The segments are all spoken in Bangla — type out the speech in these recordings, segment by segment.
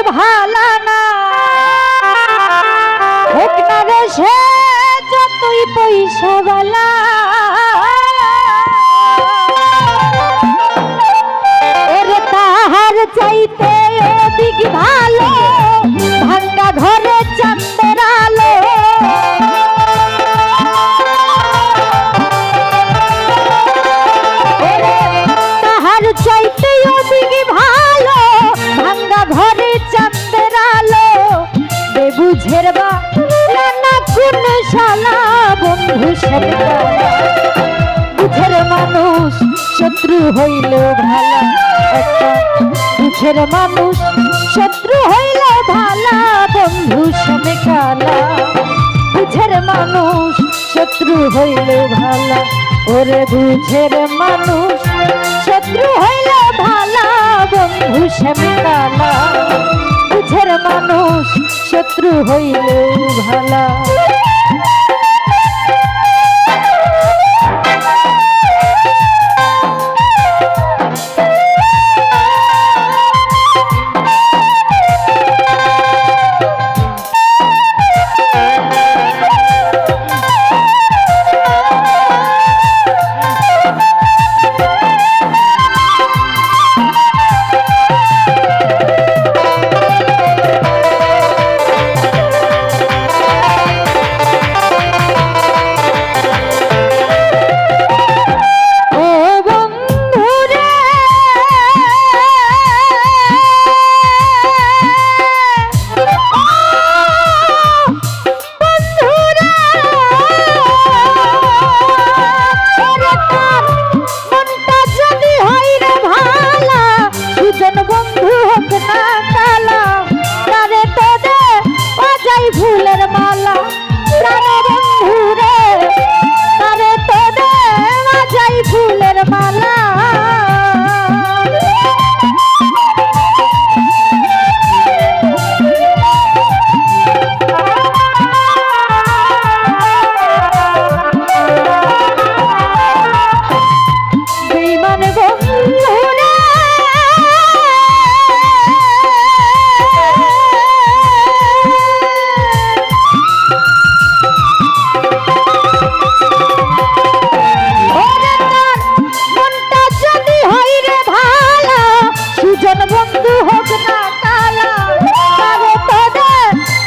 ভালা না হোক না রে সে যতই পয়সা বালা এর তাহার চাইতে অধিক ভালো ভাঙ্গা ঘরে চাঁদের আলো তাহার চাইতে অধিক ভালো ভাঙ্গা ঘরে চাঁদের আলো বেবুঝের বা না কোন শালা বন্ধু সেটা বুঝের মানুষ শত্রু হইল ভালা একটা বুঝের মানুষ শত্রু হইল ভালা বন্ধু সবে কালা বুঝের মানুষ শত্রু হইল ভালা ওরে বুঝের মানুষ শত্রু হইল ভালা বন্ধু সবে কালা বুঝের মানুষ শত্রু হইল ভালা ফুলের মালা প্রাণ বন্ধু রে তারে তোদে বাজাই ফুলের মালা বেঈমান বন্ধু রে বন্ধু হোক না কালা তারে তোদে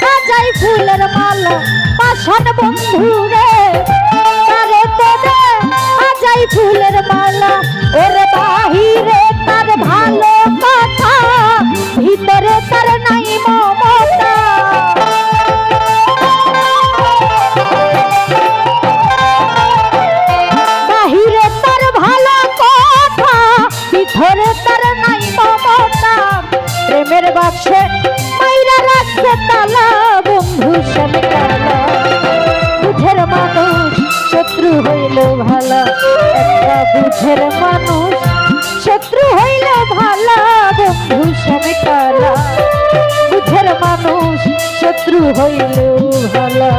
বাজাই ফুলের মালা পাষাণ বন্ধু রে তারে তোদে বাজাই ফুলের মালা ওর বাহিরে তার ভালো কথা ভিতরে তার নাই মমতা বাহিরে তার ভালো কথা ভিতরে তার নাই মমতা প্রেমের বাক্সে মাইরা রাখছে তালা বন্ধু সবে কালা বুঝের মানুষ শত্রু হইল ভালা একটা বুঝের মানুষ শত্রু হইল ভালা বন্ধু সবে কালা বুঝের মানুষ শত্রু হইল ভালা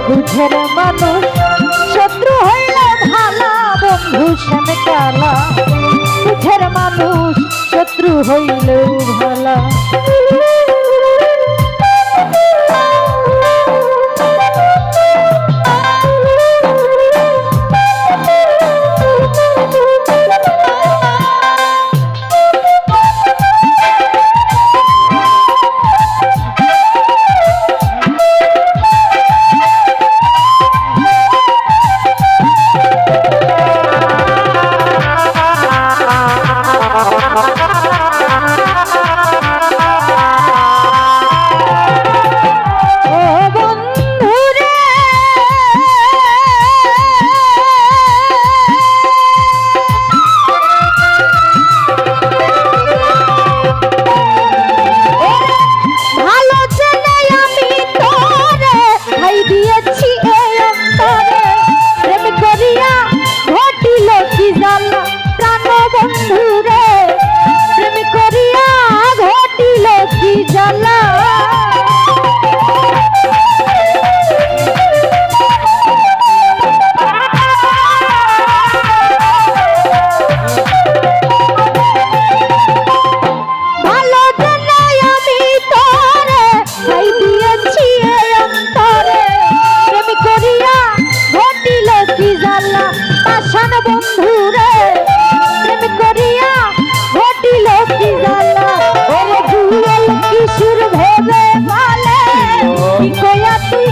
বুঝের মানুষ শত্রু হইলে ভালা বন্ধু শ্যামে কালা বুঝের মানুষ শত্রু হইলেও ভালা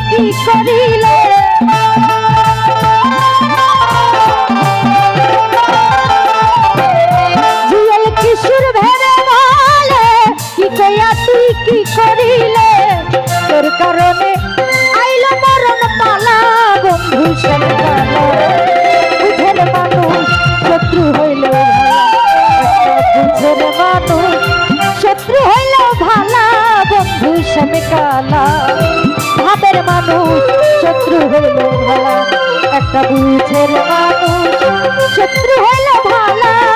কি করিলে জুয়েল কিশোর ভেবে বলে কি কইয়া তুই কি করিলে তোর কারণে আইলো মরণ পালা বন্ধু শ্যামে কালা বুঝের মানুষ শত্রু হইল বুঝের মানুষ শত্রু হইল ভালা বন্ধু শ্যামে কালা ভাবের মানুষ শত্রু হইল ভালা একটা বুঝের মানুষ শত্রু হইল ভালা